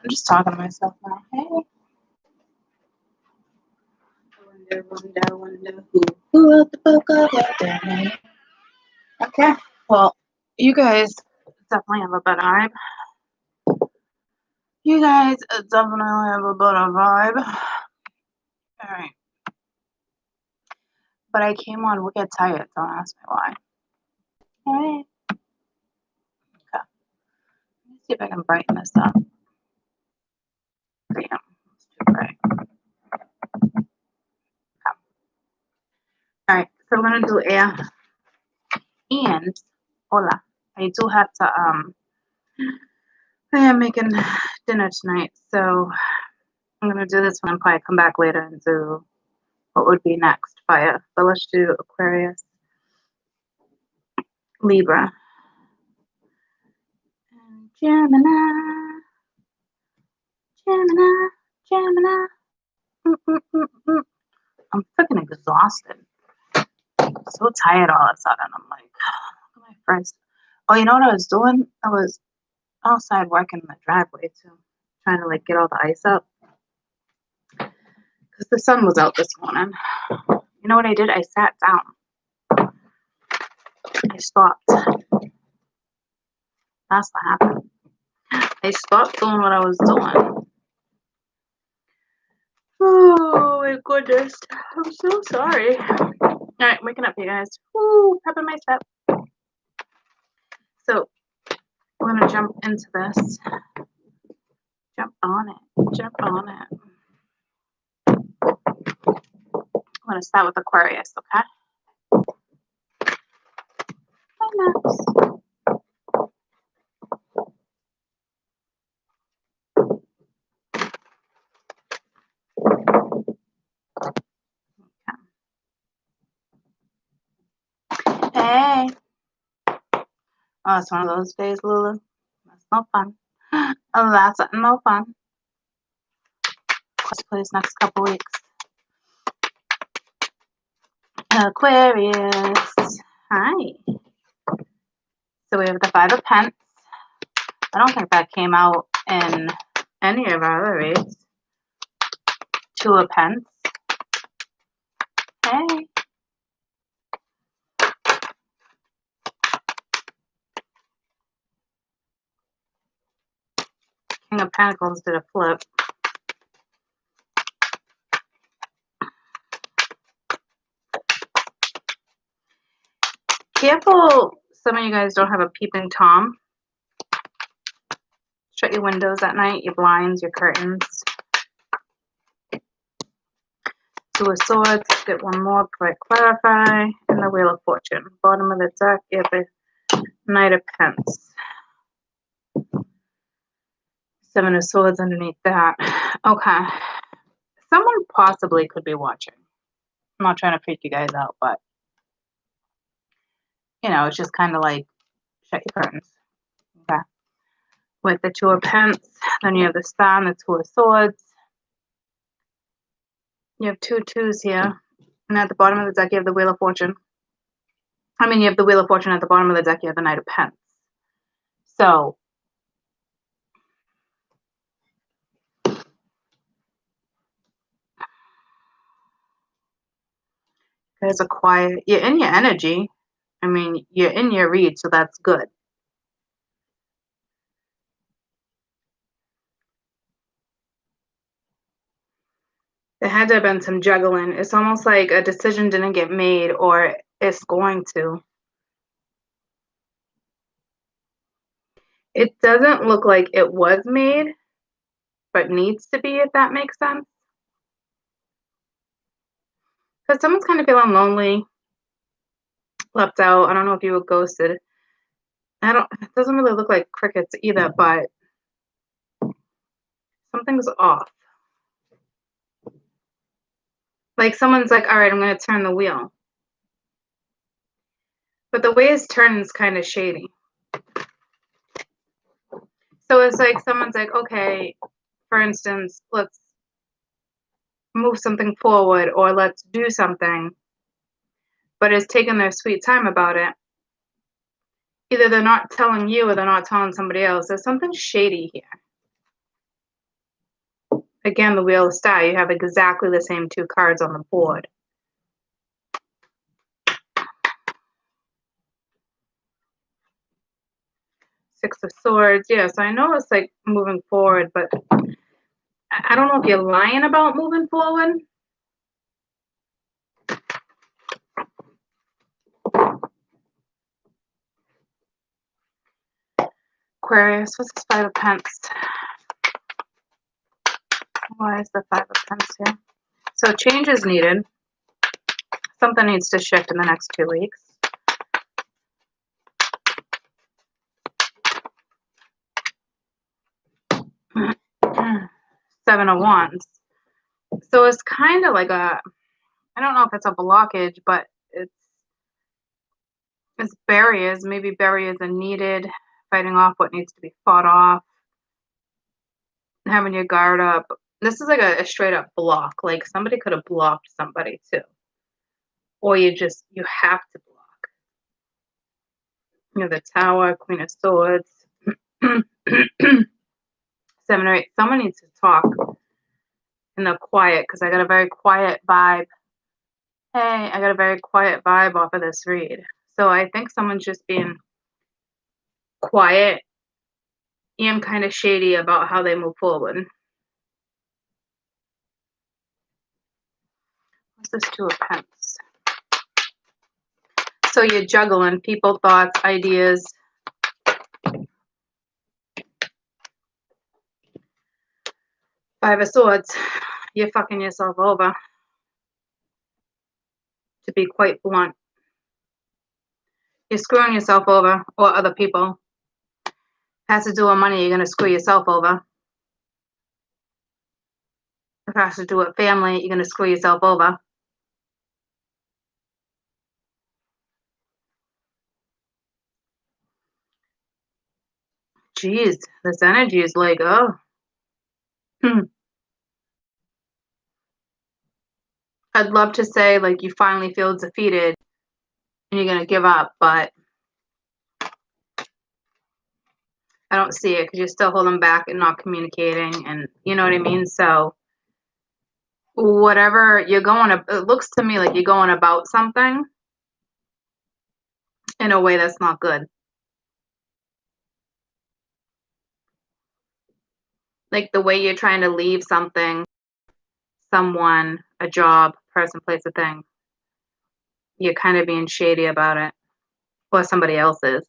I'm just talking to myself now. Hey. Wonder who wrote the book of your day. Okay. Well, you guys definitely have a better vibe. You guys definitely have a better vibe. All right. But I came on wicked tired. Don't ask me why. All right. Okay. Let me see if I can brighten this up. Damn. It's too bright. Okay. All right. So I'm going to do air. And, hola. I do have to, I am making dinner tonight. So I'm going to do this one and probably come back later and do what would be next fire. But let's do Aquarius, Libra, and Gemini. Gemini. I'm freaking exhausted. So tired all of a sudden. I'm like, look at my friends. Oh, you know what I was doing? I was outside working in the driveway too, trying to like get all the ice up. Because the sun was out this morning. You know what I did? I sat down. I stopped. That's what happened. I stopped doing what I was doing. Oh my goodness. I'm so sorry. Alright, waking up, you guys. Woo, pep in my step. So, we're going to jump into this. Jump on it. Jump on it. I'm going to start with Aquarius, okay? Hi, Max. Hey. Oh, it's one of those days, Lulu. That's no fun. Oh, that's no fun. Cosplays next couple weeks. Aquarius. Hi. So we have the Five of Pence. I don't think that came out in any of our other reads. Two of Pence. Hey. King of Pentacles did a flip. Careful, some of you guys don't have a peeping Tom. Shut your windows at night, your blinds, your curtains. Two of Swords, get one more, clarify, and the Wheel of Fortune. Bottom of the deck, you have the Knight of Pence. Seven of Swords underneath that. Okay. Someone possibly could be watching. I'm not trying to freak you guys out, but, you know, it's just kind of like, shut your curtains. Okay. With the Two of Pence, then you have the Star and the Two of Swords. You have two twos here. And at the bottom of the deck, you have the Wheel of Fortune. I mean, you have the Wheel of Fortune. At the bottom of the deck, you have the Knight of Pence. So, there's a quiet, you're in your energy. I mean, you're in your read, so that's good. There had to have been some juggling. It's almost like a decision didn't get made or it's going to. It doesn't look like it was made, but needs to be, if that makes sense. Because someone's kind of feeling lonely, left out. I don't know if you were ghosted. It doesn't really look like crickets either, but something's off. Like someone's like, all right, I'm going to turn the wheel. But the way it's turning is kind of shady. So it's like someone's like, okay, for instance, let's move something forward or let's do something. But it's taking their sweet time about it. Either they're not telling you or they're not telling somebody else. There's something shady here. Again, the Wheel of Star, you have exactly the same 2 cards on the board. Six of Swords. Yeah, so I know it's like moving forward, but I don't know if you're lying about moving forward. Aquarius, what's this Five of Pentacles? Why is the Five of Pentacles here? So change is needed. Something needs to shift in the next 2 weeks. Seven of Wands. So it's kind of like a, I don't know if it's a blockage, but it's barriers. Maybe barriers are needed. Fighting off what needs to be fought off. Having your guard up. This is like a straight up block. Like somebody could have blocked somebody too. Or you have to block. You know, the Tower, Queen of Swords. 7 or 8. Someone needs to talk in the quiet, because I got a very quiet vibe. Hey, I got a very quiet vibe off of this read. So I think someone's just being quiet and kind of shady about how they move forward. What's this Two of Pentacles? So you're juggling people, thoughts, ideas. Five of Swords. You're fucking yourself over. To be quite blunt. You're screwing yourself over, or other people. Has to do with money, you're going to screw yourself over. If it has to do with family, you're going to screw yourself over. Jeez, this energy is like, oh. I'd love to say, like, you finally feel defeated and you're going to give up, but I don't see it because you're still holding back and not communicating, and you know what I mean? So whatever you're going, it looks to me like you're going about something in a way that's not good. Like the way you're trying to leave something, someone, a job, person, place, a thing. You're kind of being shady about it, or somebody else is.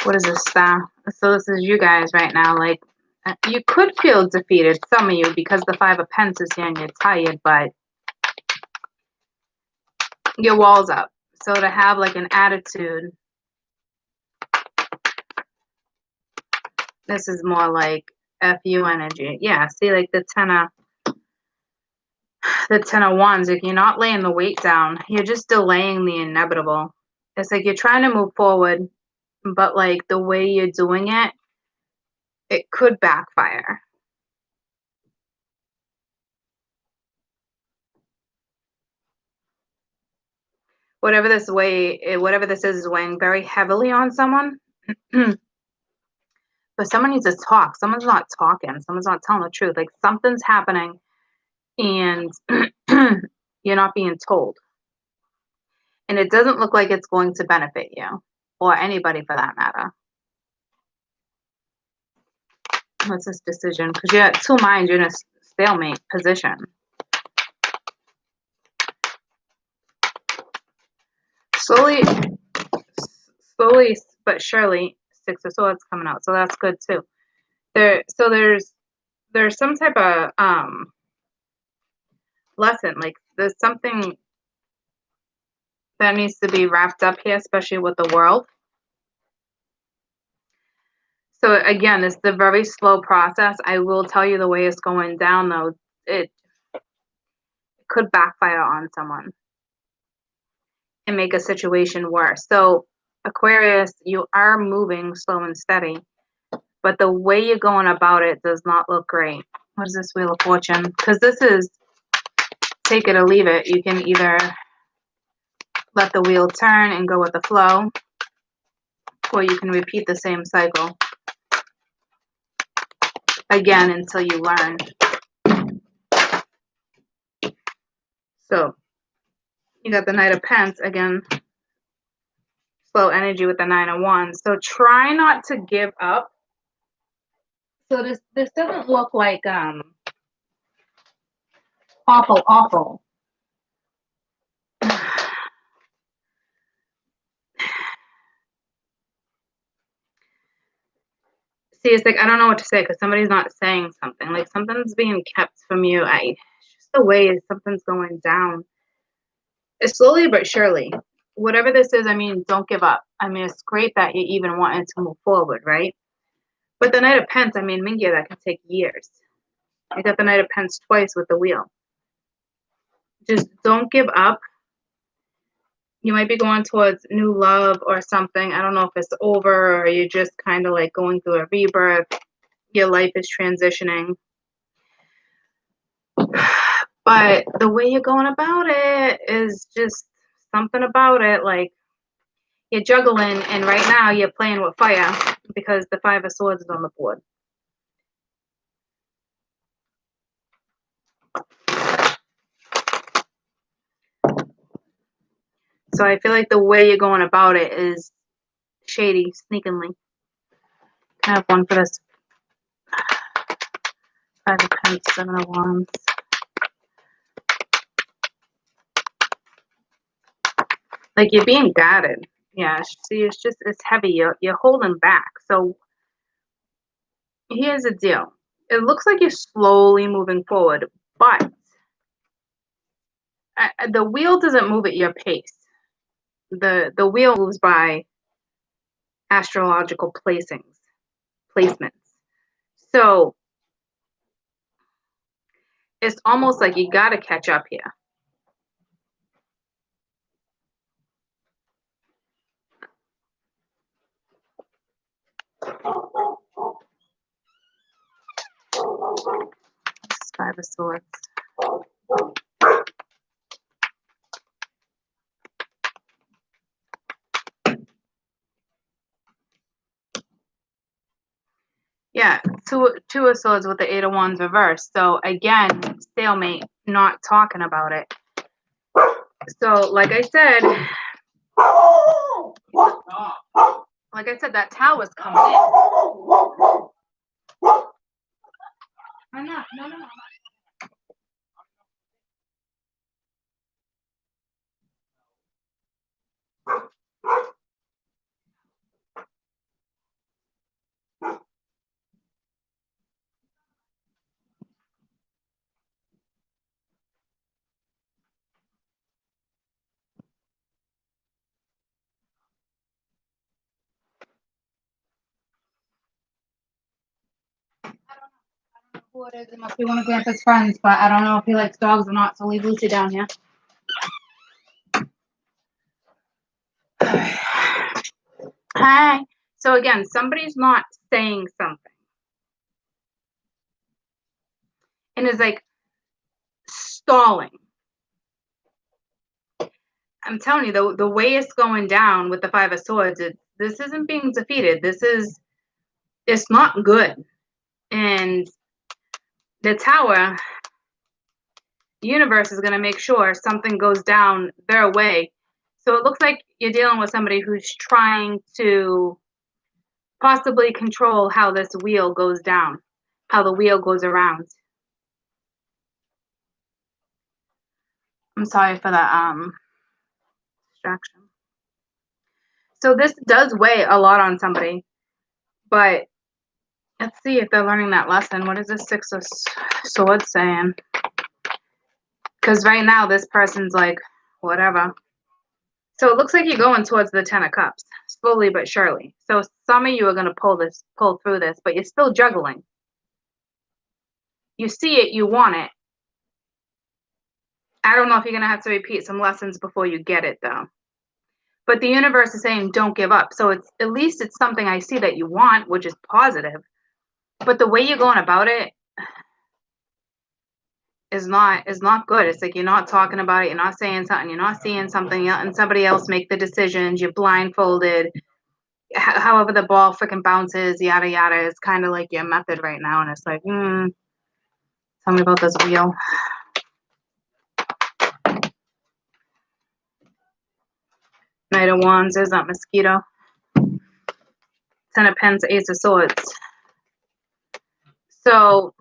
What is this star? So this is you guys right now. Like, you could feel defeated, some of you, because the Five of Pentacles here and you're tired, but your wall's up. So to have like an attitude, this is more like FU energy. Yeah, see, like the Ten of Wands, like you're not laying the weight down. You're just delaying the inevitable. It's like you're trying to move forward, but like the way you're doing it, it could backfire. Whatever this is weighing very heavily on someone. But someone needs to talk. Someone's not talking. Someone's not telling the truth. Like something's happening and you're not being told. And it doesn't look like it's going to benefit you or anybody for that matter. What's this decision? Because you're at 2 minds, you're in a stalemate position. Slowly but surely, Six of Swords coming out. So that's good too. There's some type of lesson. Like there's something that needs to be wrapped up here, especially with the world. So again, this is a very slow process. I will tell you the way it's going down, though. It could backfire on someone and make a situation worse. So Aquarius, you are moving slow and steady, but the way you're going about it does not look great. What is this Wheel of Fortune? Because this is take it or leave it. You can either let the wheel turn and go with the flow, or you can repeat the same cycle again until you learn. So you got the Knight of Pentacles again, slow energy with the Nine of Wands. So try not to give up. So this doesn't look like awful. See, it's like I don't know what to say because somebody's not saying something. Like something's being kept from you. It's just the way something's going down. It's slowly but surely. Whatever this is, I mean, don't give up. I mean, it's great that you even wanted to move forward, right? But the Knight of Pentacles, I mean, Mingia, that can take years. You got the Knight of Pentacles twice with the wheel. Just don't give up. You might be going towards new love or something. I don't know if it's over or you're just kind of like going through a rebirth. Your life is transitioning. But the way you're going about it is just something about it. Like you're juggling, and right now you're playing with fire because the Five of Swords is on the board. So I feel like the way you're going about it is shady, sneakingly. I have one for this. Five of Pentacles, Seven of Wands. Like you're being guided. Yeah, see, it's heavy. You're holding back. So here's the deal. It looks like you're slowly moving forward, but the wheel doesn't move at your pace. The wheel moves by astrological placements. So it's almost like you got to catch up here. Five of Swords. Yeah, two of Swords with the Eight of Wands reversed. So again, stalemate, not talking about it. So like I said, that tower's coming in. I'm not. No. Who it is? It must be one of Grandpa's friends, but I don't know if he likes dogs or not, so leave Lucy down here. Hi. So again, somebody's not saying something. And is like stalling. I'm telling you, the way it's going down with the Five of Swords, this isn't being defeated. It's not good. And the Tower, the universe is going to make sure something goes down their way. So it looks like you're dealing with somebody who's trying to possibly control how this wheel goes down, how the wheel goes around. I'm sorry for the distraction. So this does weigh a lot on somebody, but let's see if they're learning that lesson. What is this Six of Swords saying? Because right now this person's like, whatever. So it looks like you're going towards the Ten of Cups, slowly but surely. So some of you are going to pull through this, but you're still juggling. You see it, you want it. I don't know if you're going to have to repeat some lessons before you get it, though. But the universe is saying don't give up. So it's at least it's something I see that you want, which is positive. But the way you're going about it, is not good. It's like you're not talking about it, you're not saying something, you're not seeing something, and somebody else make the decisions. You're blindfolded. However the ball freaking bounces, yada yada. It's kind of like your method right now, and it's like, tell me about this wheel. Knight of Wands. There's that mosquito. Ten of Pens, Ace of Swords. So,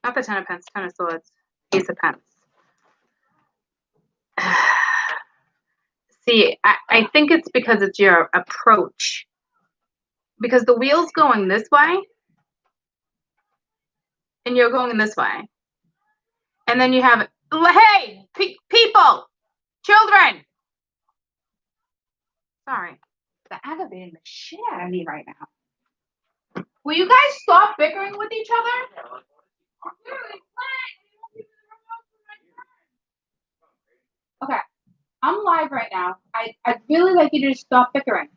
not the Ten of Pens, Ten of Swords, Ace of Pens. See, I think it's because it's your approach. Because the wheel's going this way, and you're going this way. And then you have, hey, people, children. Sorry. They're aggravating the shit out of me right now. Will you guys stop bickering with each other? Okay. I'm live right now. I'd really like you to just stop bickering.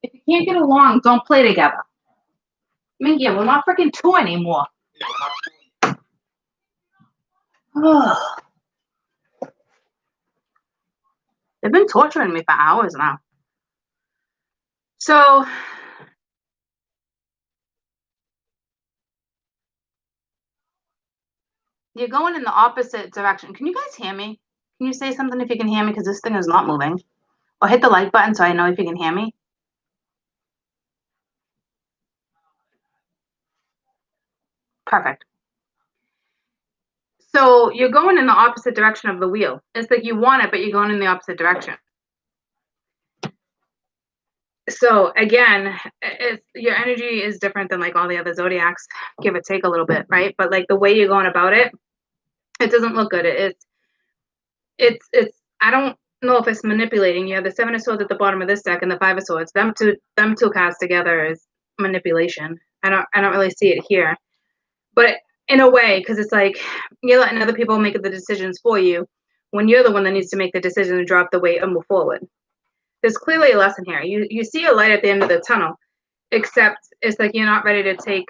If you can't get along, don't play together. I mean, yeah, we're not freaking two anymore. They've been torturing me for hours now. So, you're going in the opposite direction. Can you guys hear me? Can you say something if you can hear me? Because this thing is not moving. Or hit the like button so I know if you can hear me. Perfect. So you're going in the opposite direction of the wheel. It's like you want it, but you're going in the opposite direction. So again, your energy is different than like all the other zodiacs, give or take a little bit, right? But like the way you're going about it, it doesn't look good. It's I don't know if it's manipulating. You have the Seven of Swords at the bottom of this deck and the Five of Swords. Them two cards together is manipulation. I don't really see it here, but in a way, because it's like you're letting other people make the decisions for you when you're the one that needs to make the decision and drop the weight and move forward. There's clearly a lesson here. You see a light at the end of the tunnel, except it's like you're not ready to take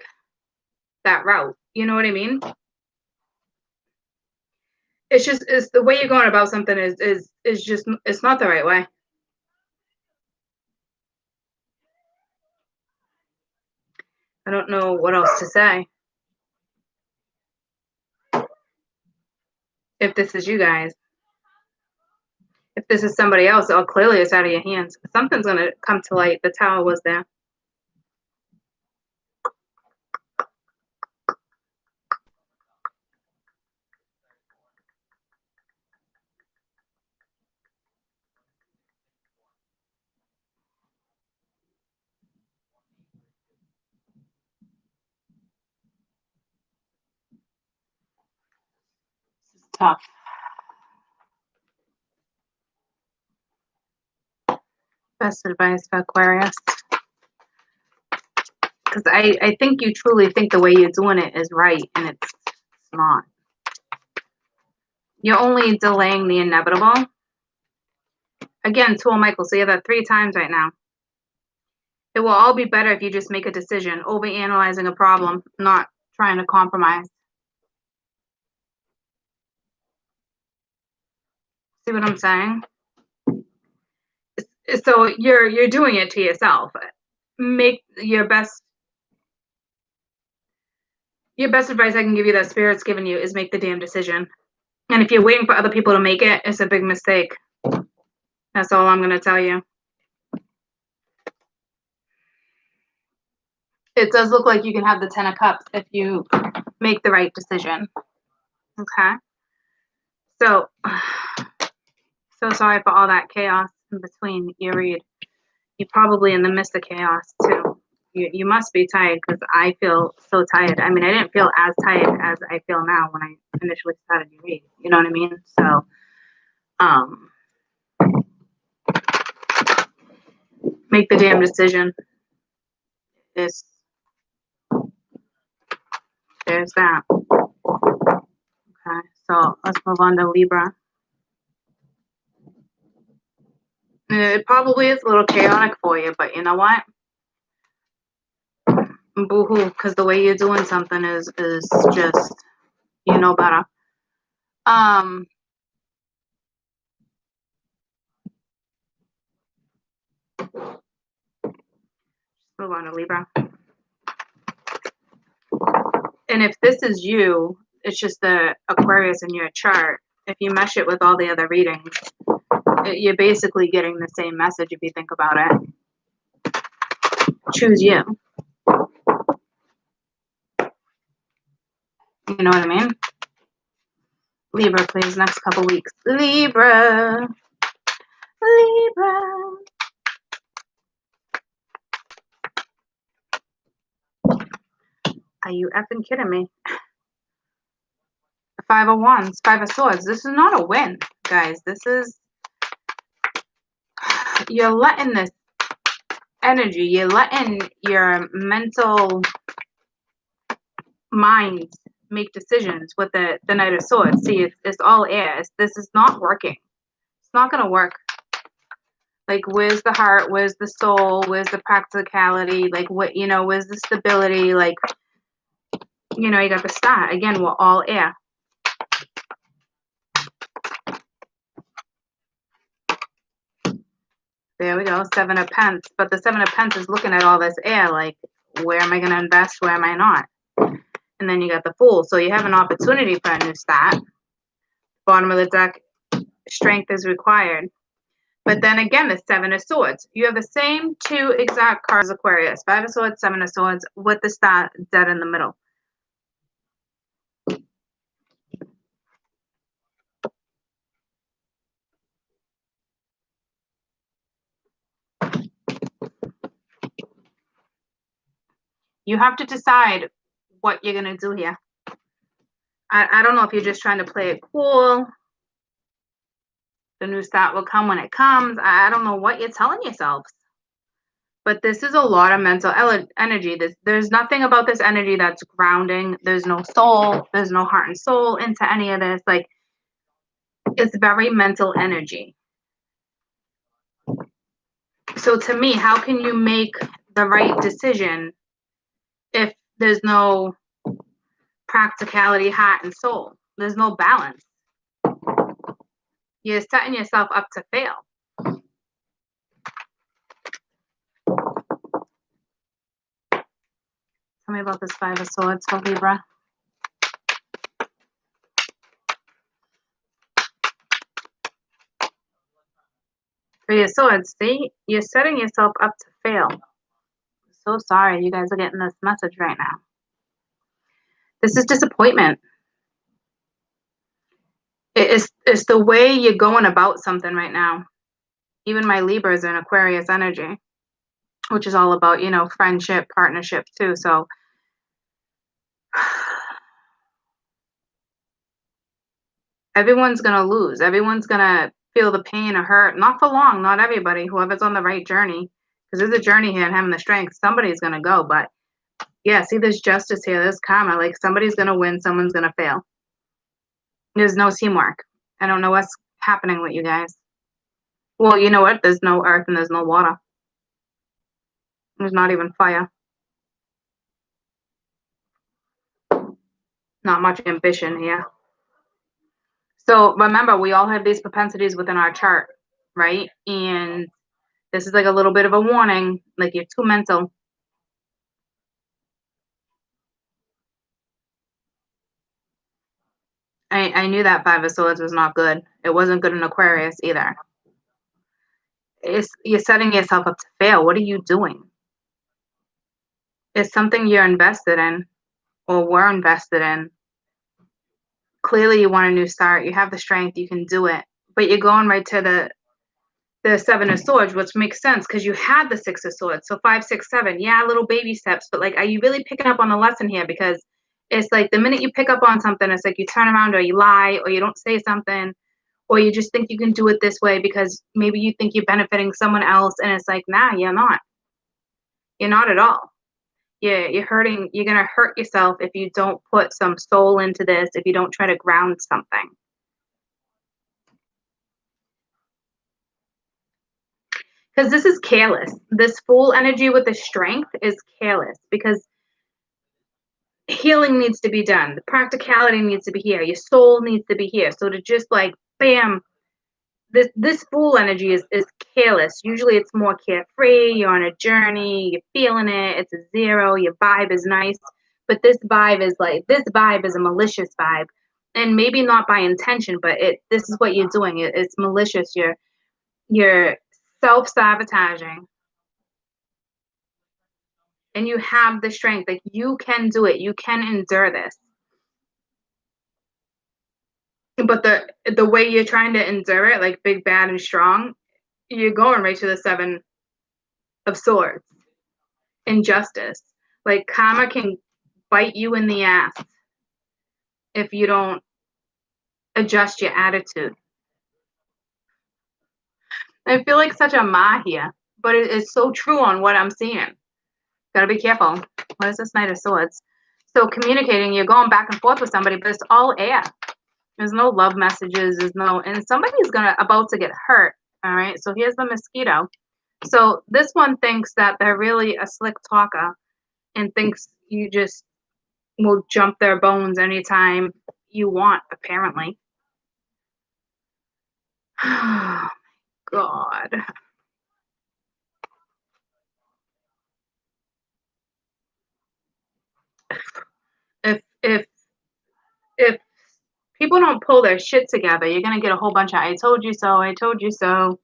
that route. You know what I mean? It's the way you're going about something is just, it's not the right way. I don't know what else to say. If this is you guys. If this is somebody else, oh, clearly it's out of your hands. Something's going to come to light. The Tower was there. This is tough. Best advice for Aquarius. Because I think you truly think the way you're doing it is right, and it's not. You're only delaying the inevitable. Again, Tool Michael, so you have that 3 times right now. It will all be better if you just make a decision, overanalyzing a problem, not trying to compromise. See what I'm saying? So you're doing it to yourself. Make your best advice I can give you that Spirit's given you is make the damn decision. And if you're waiting for other people to make it, it's a big mistake. That's all I'm going to tell you. It does look like you can have the 10 of Cups if you make the right decision. Okay? So sorry for all that chaos in between your read. You're probably in the midst of chaos, too. You must be tired because I feel so tired. I mean, I didn't feel as tired as I feel now when I initially started your read. You know what I mean? So, make the damn decision. There's that. Okay, so let's move on to Libra. It probably is a little chaotic for you, but you know what? Boo-hoo, because the way you're doing something is just, you know better. Move on to Libra. And if this is you, it's just the Aquarius in your chart. If you mesh it with all the other readings, you're basically getting the same message if you think about it. Choose you. You know what I mean? Libra, please, next couple weeks. Libra. Libra. Are you effing kidding me? Five of Wands, Five of Swords. This is not a win, guys. This is, you're letting this energy, you're letting your mental mind make decisions with the Knight of Swords. See, it's all air. This is not working. It's not going to work. Like, where's the heart? Where's the soul? Where's the practicality? Like, what, you know, where's the stability? Like, you know, you got the Star. Again, we're all air. There we go, Seven of Pence. But the Seven of Pence is looking at all this air, like, where am I going to invest? Where am I not? And then you got the Fool. So you have an opportunity for a new start. Bottom of the deck, strength is required. But then again, the Seven of Swords. You have the same two exact cards, Aquarius. Five of Swords, Seven of Swords, with the Star dead in the middle. You have to decide what you're going to do here. I don't know if you're just trying to play it cool. The new start will come when it comes. I don't know what you're telling yourselves. But this is a lot of mental energy. There's nothing about this energy that's grounding. There's no soul. There's no heart and soul into any of this. Like, it's very mental energy. So to me, how can you make the right decision if there's no practicality, heart, and soul? There's no balance. You're setting yourself up to fail. Tell me about this Five of Swords for Libra. Three of Swords, see? You're setting yourself up to fail. I'm so sorry you guys are getting this message right now. This is disappointment. It's the way you're going about something right now. Even my Libras are in Aquarius energy, which is all about, you know, friendship, partnership too. So everyone's going to lose. Everyone's going to feel the pain or hurt. Not for long, not everybody. Whoever's on the right journey. Because there's a journey here and having the strength. Somebody's going to go. But yeah, see, there's justice here. There's karma. Like, somebody's going to win. Someone's going to fail. There's no teamwork. I don't know what's happening with you guys. Well, you know what? There's no earth and there's no water. There's not even fire. Not much ambition here. So remember, we all have these propensities within our chart, right? And this is like a little bit of a warning, like you're too mental. I knew that Five of Swords was not good. It wasn't good in Aquarius either. You're setting yourself up to fail. What are you doing? It's something you're invested in or were invested in. Clearly you want a new start. You have the strength. You can do it. But you're going right to the Seven of Swords, which makes sense because you had the Six of Swords. So 5, 6, 7. Yeah, little baby steps. But like, are you really picking up on the lesson here? Because it's like the minute you pick up on something, it's like you turn around or you lie or you don't say something or you just think you can do it this way because maybe you think you're benefiting someone else. And it's like, nah, you're not. You're not at all. You're hurting. You're going to hurt yourself if you don't put some soul into this, if you don't try to ground something. Because this is careless. This Fool energy with the strength is careless because healing needs to be done. The practicality needs to be here. Your soul needs to be here. So to just like, bam, this Fool energy is careless. Usually it's more carefree. You're on a journey. You're feeling it. It's a zero. Your vibe is nice. But this vibe is a malicious vibe. And maybe not by intention, but this is what you're doing. It's malicious. You're self-sabotaging. And you have the strength. Like, you can do it. You can endure this. But the way you're trying to endure it, like big, bad, and strong, you're going right to the Seven of Swords. Injustice. Like, karma can bite you in the ass if you don't adjust your attitude. I feel like such a ma here, but it is so true on what I'm seeing. Gotta be careful. What is this Knight of Swords? So communicating, you're going back and forth with somebody, but it's all air. There's no love messages. And somebody's about to get hurt. All right. So here's the mosquito. So this one thinks that they're really a slick talker and thinks you just will jump their bones anytime you want, apparently. Oh, God. If people don't pull their shit together, you're gonna get a whole bunch of I told you so, I told you so.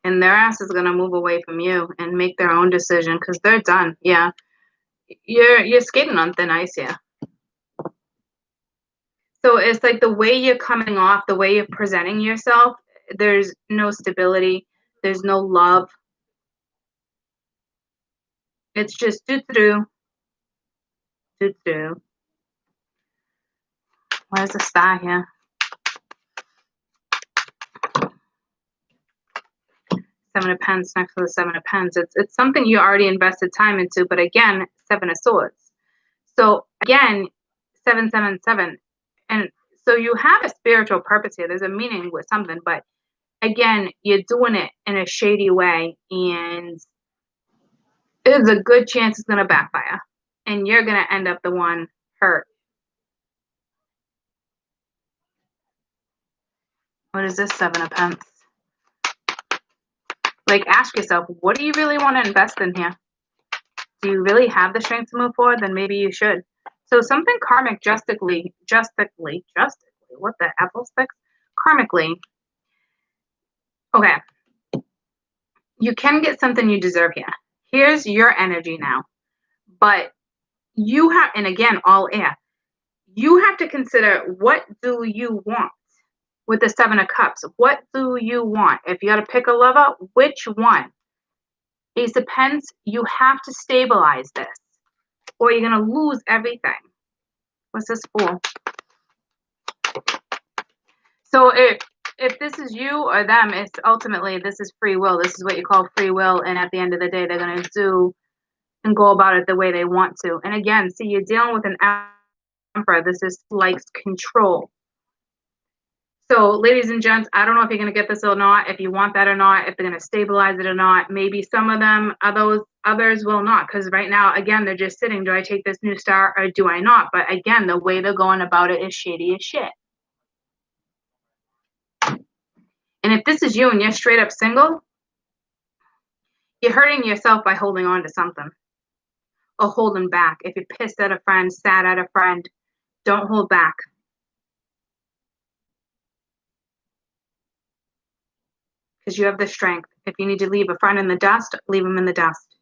And their ass is gonna move away from you and make their own decision because they're done. Yeah. You're skating on thin ice here. So it's like the way you're coming off, the way you're presenting yourself, there's no stability, there's no love. It's just do. Where's the star here? Seven of Pens next to the Seven of Pens. It's something you already invested time into, but again, Seven of Swords. So again, 777. And so you have a spiritual purpose here. There's a meaning with something, but again, you're doing it in a shady way, and there's a good chance it's going to backfire, and you're going to end up the one hurt. What is this Seven of Pens? Like, ask yourself, what do you really want to invest in here? Do you really have the strength to move forward? Then maybe you should. So something karmic, justically, what the apple sticks? Karmically. Okay. You can get something you deserve here. Here's your energy now. But you have, and again, all air, you have to consider, what do you want with the Seven of Cups? What do you want? If you got to pick a lover, which one? Ace of Pens, you have to stabilize this, or you're going to lose everything. What's this Fool? So if this is you or them, it's ultimately, this is free will. This is what you call free will. And at the end of the day, they're going to do and go about it the way they want to. And again, see, you're dealing with an Emperor. This is likes control. So ladies and gents, I don't know if you're going to get this or not, if you want that or not, if they're going to stabilize it or not. Maybe some of them, others will not. Because right now, again, they're just sitting. Do I take this new star or do I not? But again, the way they're going about it is shady as shit. And if this is you and you're straight up single, you're hurting yourself by holding on to something or holding back. If you're pissed at a friend, sad at a friend, don't hold back. Because you have the strength. If you need to leave a friend in the dust, leave them in the dust.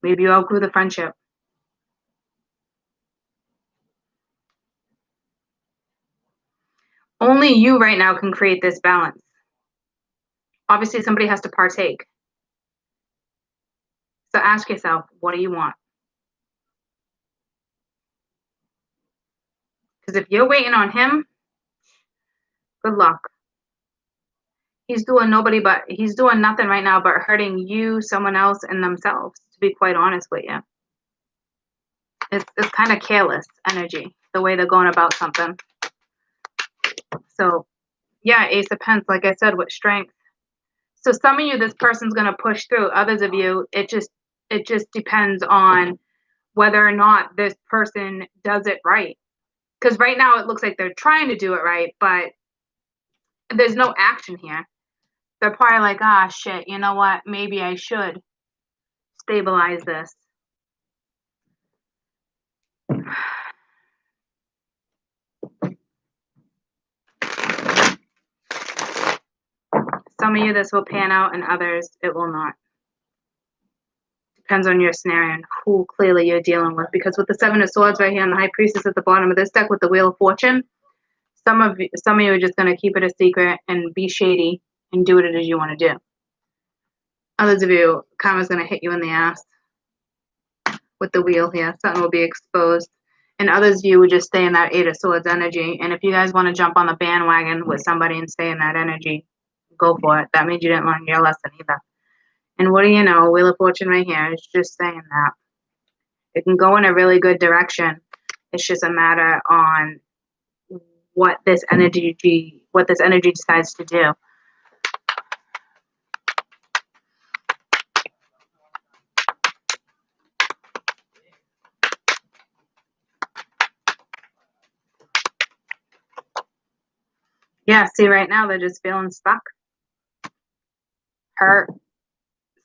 Maybe you outgrew the friendship. Only you right now can create this balance. Obviously, somebody has to partake. So ask yourself, what do you want? Because if you're waiting on him, good luck. He's doing nothing right now but hurting you, someone else, and themselves, to be quite honest with you. It's kind of careless energy, the way they're going about something. So, yeah, Ace of Pens, like I said, with strength. So some of you, this person's going to push through. Others of you, it just It just depends on whether or not this person does it right. Because right now it looks like they're trying to do it right, but there's no action here. They're probably like, ah, shit, you know what? Maybe I should stabilize this. Some of you, this will pan out, and others, it will not. Depends on your scenario and who clearly you're dealing with. Because with the Seven of Swords right here and the High Priestess at the bottom of this deck with the Wheel of Fortune, some of you are just going to keep it a secret and be shady and do what it is you want to do. Others of you, karma's going to hit you in the ass with the wheel here. Something will be exposed. And others of you would just stay in that Eight of Swords energy. And if you guys want to jump on the bandwagon with somebody and stay in that energy, go for it. That means you didn't learn your lesson either. And what do you know? Wheel of Fortune right here is just saying that. It can go in a really good direction. It's just a matter on what this energy decides to do. Yeah, see, right now they're just feeling stuck. Hurt.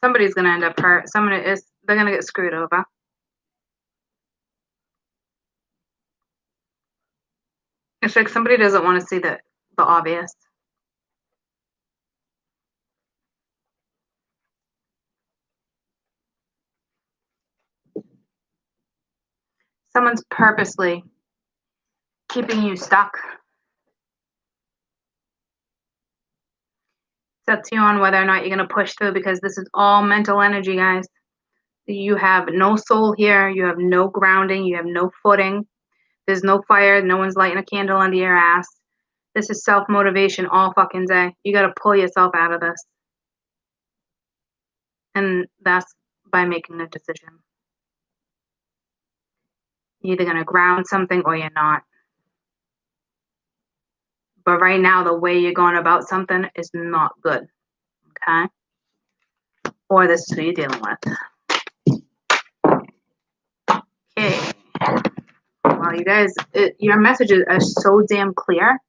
Somebody's going to end up hurt. They're going to get screwed over. It's like somebody doesn't want to see the obvious. Someone's purposely keeping you stuck. It's up to you on whether or not you're going to push through, because this is all mental energy, guys. You have no soul here. You have no grounding. You have no footing. There's no fire. No one's lighting a candle under your ass. This is self-motivation all fucking day. You got to pull yourself out of this. And that's by making a decision. You're either going to ground something or you're not. But right now, the way you're going about something is not good. Okay? Or this is who you're dealing with. Okay. Wow, you guys, your messages are so damn clear.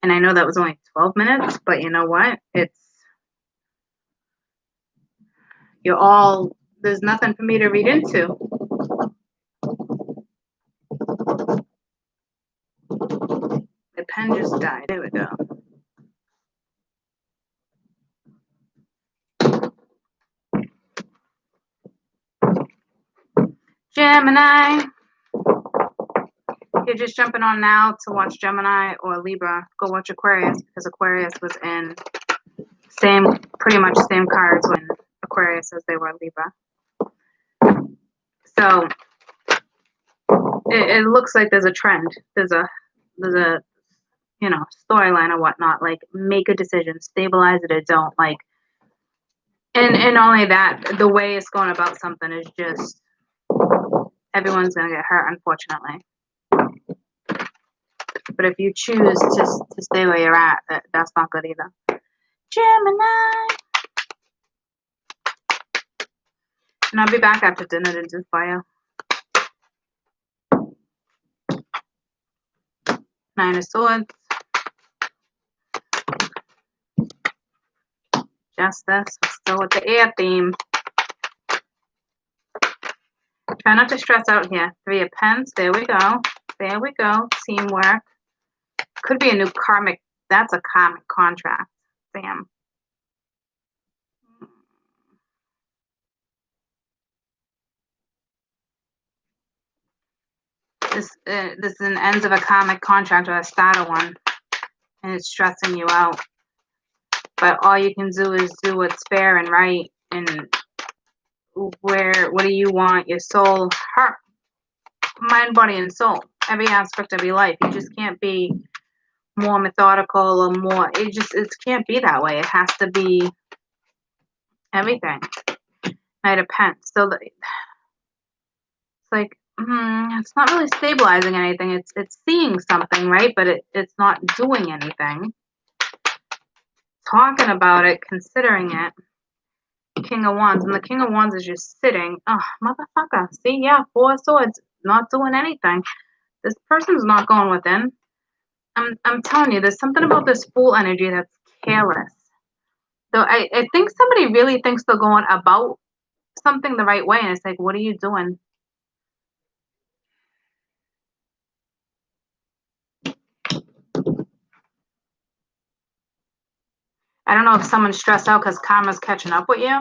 And I know that was only 12 minutes, but you know what? There's nothing for me to read into. The pen just died. There we go. Gemini. If you're just jumping on now to watch Gemini or Libra, go watch Aquarius, because Aquarius was in pretty much same cards when Aquarius as they were Libra. So it looks like there's a trend. There's a storyline or whatnot. Like, make a decision, stabilize it or don't. Like, and only that, the way it's going about something is just everyone's gonna get hurt, unfortunately. But if you choose to stay where you're at, that's not good either. Gemini. And I'll be back after dinner to do fire. 9 of Swords. Justice. Still with the air theme. Try not to stress out here. 3 of Pens. There we go. There we go. Teamwork. Could be a new karmic. That's a karmic contract. Damn. This is an end of a karmic contract or a start of one. And it's stressing you out. But all you can do is do what's fair and right. And what do you want? Your soul, heart, mind, body, and soul. Every aspect of your life. You just can't be more methodical or more. It can't be that way. It has to be everything. Knight of Pence. So it's like, it's not really stabilizing anything. It's seeing something, right? But it's not doing anything. Talking about it, considering it. King of Wands, and the King of Wands is just sitting. Oh, motherfucker. See, yeah, Four of Swords, not doing anything. This person's not going within. I'm telling you, there's something about this Fool energy that's careless. So I think somebody really thinks they're going about something the right way, and it's like, what are you doing? I don't know if someone's stressed out because karma's catching up with you.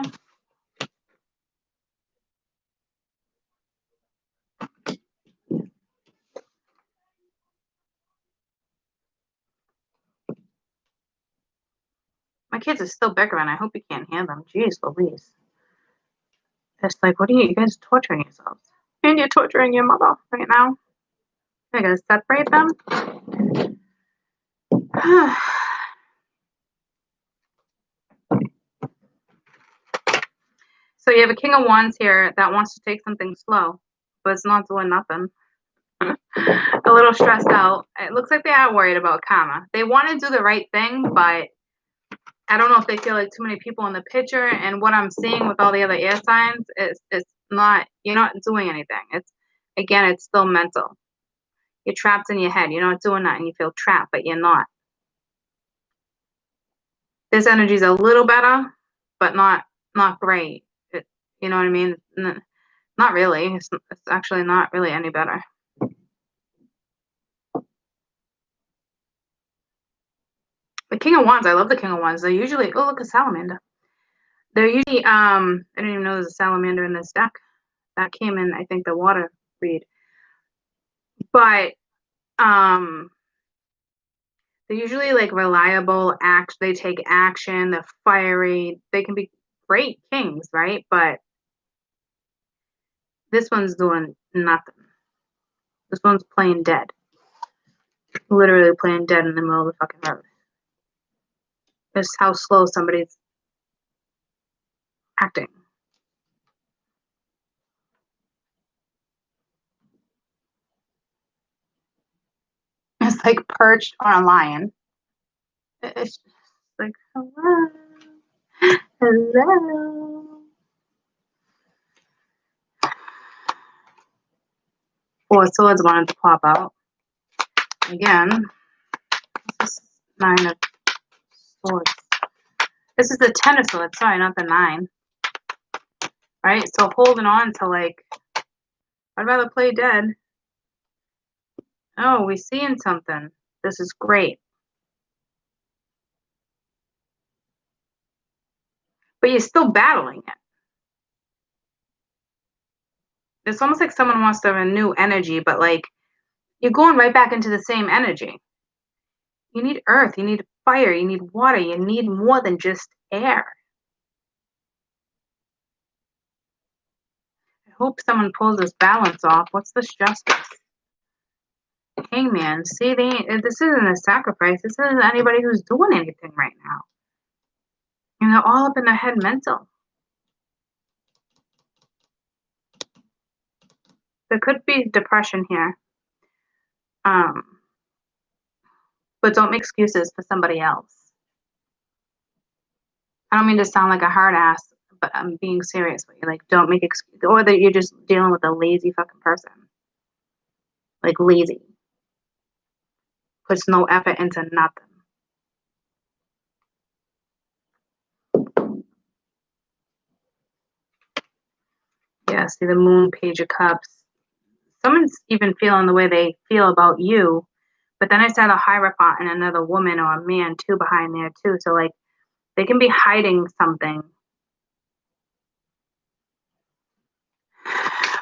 My kids are still bickering. I hope you can't hear them. Jeez Louise. It's like, what are you guys torturing yourselves? And you're torturing your mother right now. You're going to separate them? So you have a King of Wands here that wants to take something slow, but it's not doing nothing. A little stressed out. It looks like they are worried about karma. They want to do the right thing, but I don't know if they feel like too many people in the picture. And what I'm seeing with all the other air signs is it's not, you're not doing anything. It's still mental. You're trapped in your head. You're not doing that and you feel trapped, but you're not. This energy is a little better, but not great. You know what I mean? Not really. It's actually not really any better. The King of Wands, I love the King of Wands. They're usually, oh, look, a salamander. They're usually, I didn't even know there's a salamander in this deck. That came in, I think, the water read. But they're usually like reliable, they take action, they're fiery. They can be great kings, right? But this one's doing nothing. This one's playing dead. Literally playing dead in the middle of the fucking road. Just how slow somebody's acting. It's like perched on a lion. It's just like, hello. Hello. Four Swords wanted to pop out. Again, this is Nine of Swords. This is the Ten of Swords, sorry, not the Nine. Right? So holding on to like, I'd rather play dead. Oh, we're seeing something. This is great. But you're still battling it. It's almost like someone wants to renew energy, but like you're going right back into the same energy. You need earth, you need fire, you need water, you need more than just air. I hope someone pulls this balance off. What's this justice? Hangman. See, this isn't a sacrifice. This isn't anybody who's doing anything right now. And they're all up in their head mental. There could be depression here. But don't make excuses for somebody else. I don't mean to sound like a hard ass, but I'm being serious with you. Like, don't make excuses. Or that you're just dealing with a lazy fucking person. Like, lazy. Puts no effort into nothing. Yeah, see the Moon, Page of Cups. Someone's even feeling the way they feel about you. But then I saw the Hierophant and another woman or a man too behind there too. So like they can be hiding something.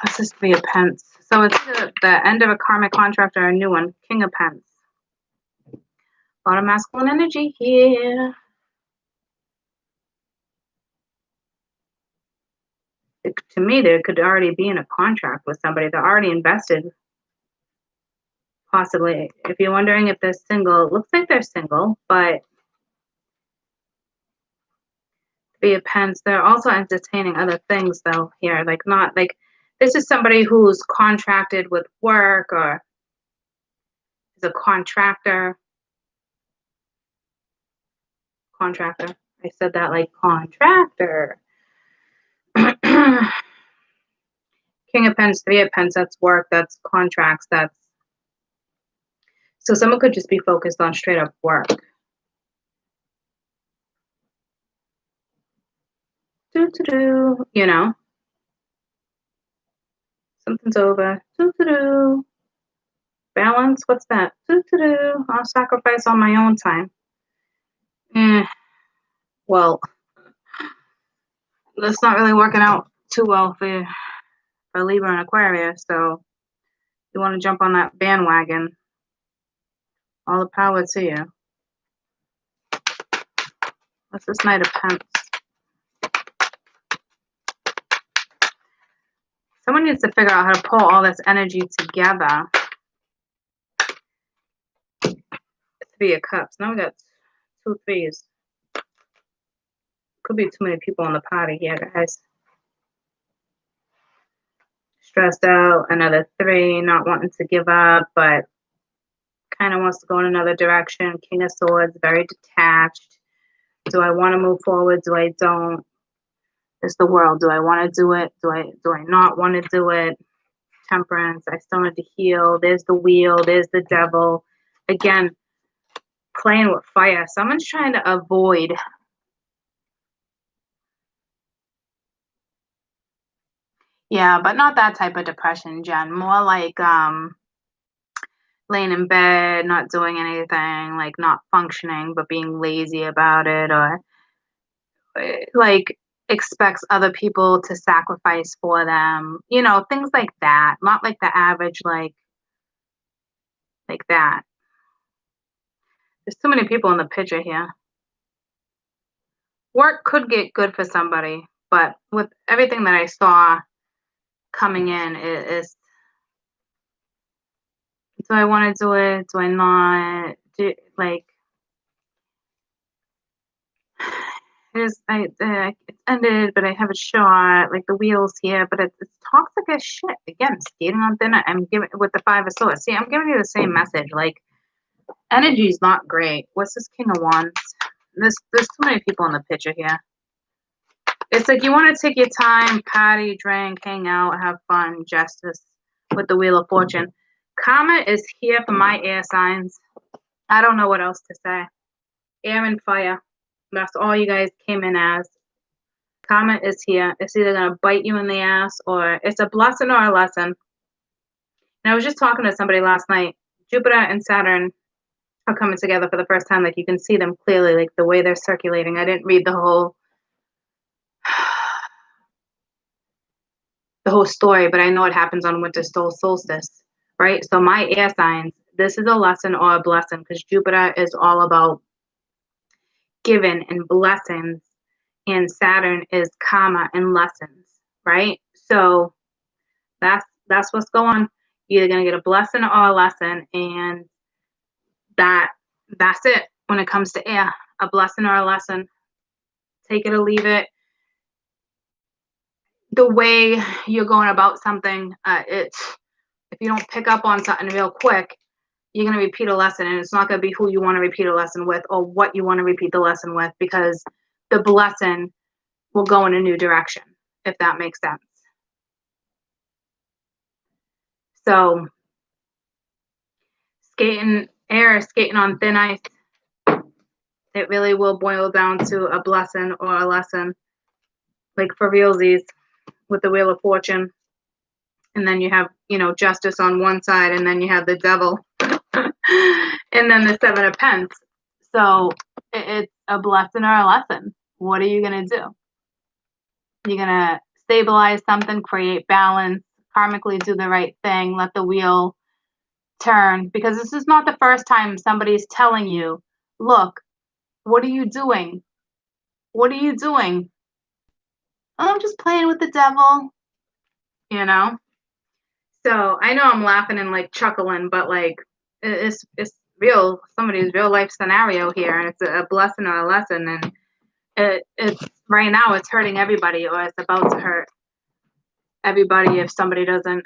What's this Three of Pence? So it's the end of a karmic contract or a new one. King of Pence. A lot of masculine energy here. To me, there could already be in a contract with somebody. They're already invested. Possibly. If you're wondering if they're single, it looks like they're single, but Three of Pence, they're also entertaining other things though here. Like not like this is somebody who's contracted with work or is a contractor. I said that like contractor. King of Pens, Three of Pens, that's work, that's contracts, that's... So someone could just be focused on straight up work. You know? Something's over. Balance, what's that? I'll sacrifice on my own time. Well, that's not really working out too well for Libra and Aquarius, so you want to jump on that bandwagon. All the power to you. What's this Knight of Pence? Someone needs to figure out how to pull all this energy together. Three of Cups. Now we got 2 threes. Could be too many people in the party here, guys. Stressed out. Another 3. Not wanting to give up, but kind of wants to go in another direction. King of Swords. Very detached. Do I want to move forward? Do I don't? It's the World. Do I want to do it? Do I not want to do it? Temperance. I still need to heal. There's the Wheel. There's the Devil. Again, playing with fire. Someone's trying to avoid. Yeah, but not that type of depression, Jen. More like laying in bed, not doing anything, like not functioning, but being lazy about it, or like expects other people to sacrifice for them. You know, things like that. Not like the average, like that. There's too many people in the picture here. Work could get good for somebody, but with everything that I saw coming in, is do I want to do it? Do I not? Like, it's ended, but I have a shot. Like the Wheels here, but it's toxic as shit. Again, skating on thin. I'm giving with the 5 of Swords. See, I'm giving you the same message. Like, energy's not great. What's this King of Wands? There's too many people in the picture here. It's like you want to take your time, party, drink, hang out, have fun, justice with the Wheel of Fortune. Karma is here for my air signs. I don't know what else to say. Air and fire. That's all you guys came in as. Karma is here. It's either going to bite you in the ass, or it's a blessing or a lesson. And I was just talking to somebody last night. Jupiter and Saturn are coming together for the first time. Like, you can see them clearly, like the way they're circulating. I didn't read the whole story, but I know it happens on winter solstice, right? So my air signs, this is a lesson or a blessing, because Jupiter is all about giving and blessings, and Saturn is karma and lessons, right? So that's what's going on. You're either gonna get a blessing or a lesson, and that's it when it comes to air. A blessing or a lesson. Take it or leave it. The way you're going about something, if you don't pick up on something real quick, you're going to repeat a lesson, and it's not going to be who you want to repeat a lesson with or what you want to repeat the lesson with, because the blessing will go in a new direction, if that makes sense. So skating on thin ice, it really will boil down to a blessing or a lesson, like for realsies with the Wheel of Fortune. And then you have, justice on one side, and then you have the Devil, and then the 7 of Pence. So it's a blessing or a lesson. What are you going to do? You're going to stabilize something, create balance, karmically do the right thing, let the wheel turn, because this is not the first time somebody's telling you, look, what are you doing? What are you doing? Oh, I'm just playing with the devil, So I know I'm laughing and like chuckling, but like it's real, somebody's real life scenario here, and it's a blessing or a lesson, and it's right now it's hurting everybody, or it's about to hurt everybody if somebody doesn't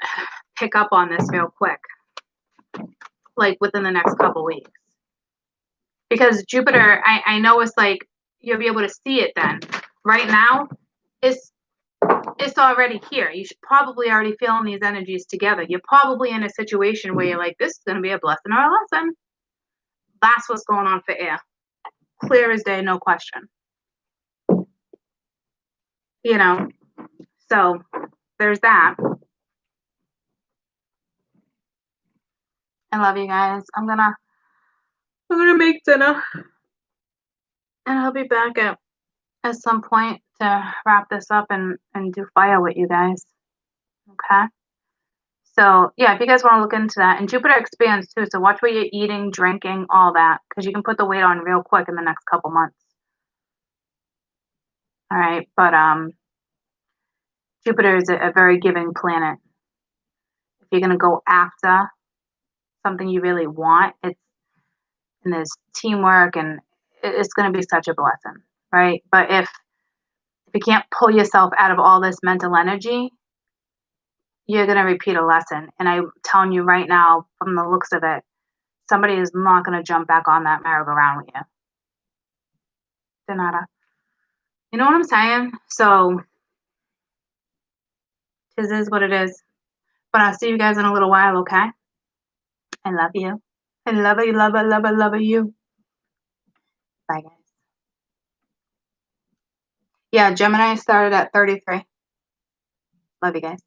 pick up on this real quick, like within the next couple weeks. Because Jupiter, I know it's like you'll be able to see it then. Right now, it's it's already here. You should probably already feeling these energies together. You're probably in a situation where you're like, this is going to be a blessing or a lesson. That's what's going on for air. Clear as day, no question. You know, so there's that. I love you guys. I'm gonna make dinner, and I'll be back at some point to wrap this up and do fire with you guys. Okay. So yeah, if you guys want to look into that, and Jupiter expands too, so watch what you're eating, drinking, all that, because you can put the weight on real quick in the next couple months. All right, but Jupiter is a very giving planet. If you're gonna go after something you really want, and there's teamwork, and it's gonna be such a blessing, right? But if you can't pull yourself out of all this mental energy, you're gonna repeat a lesson. And I'm telling you right now, from the looks of it, somebody is not gonna jump back on that merry-go-round with you. Denata. You know what I'm saying? So this is what it is. But I'll see you guys in a little while, okay? I love you. I love you, love you. Bye, guys. Yeah, Gemini started at 33. Love you guys.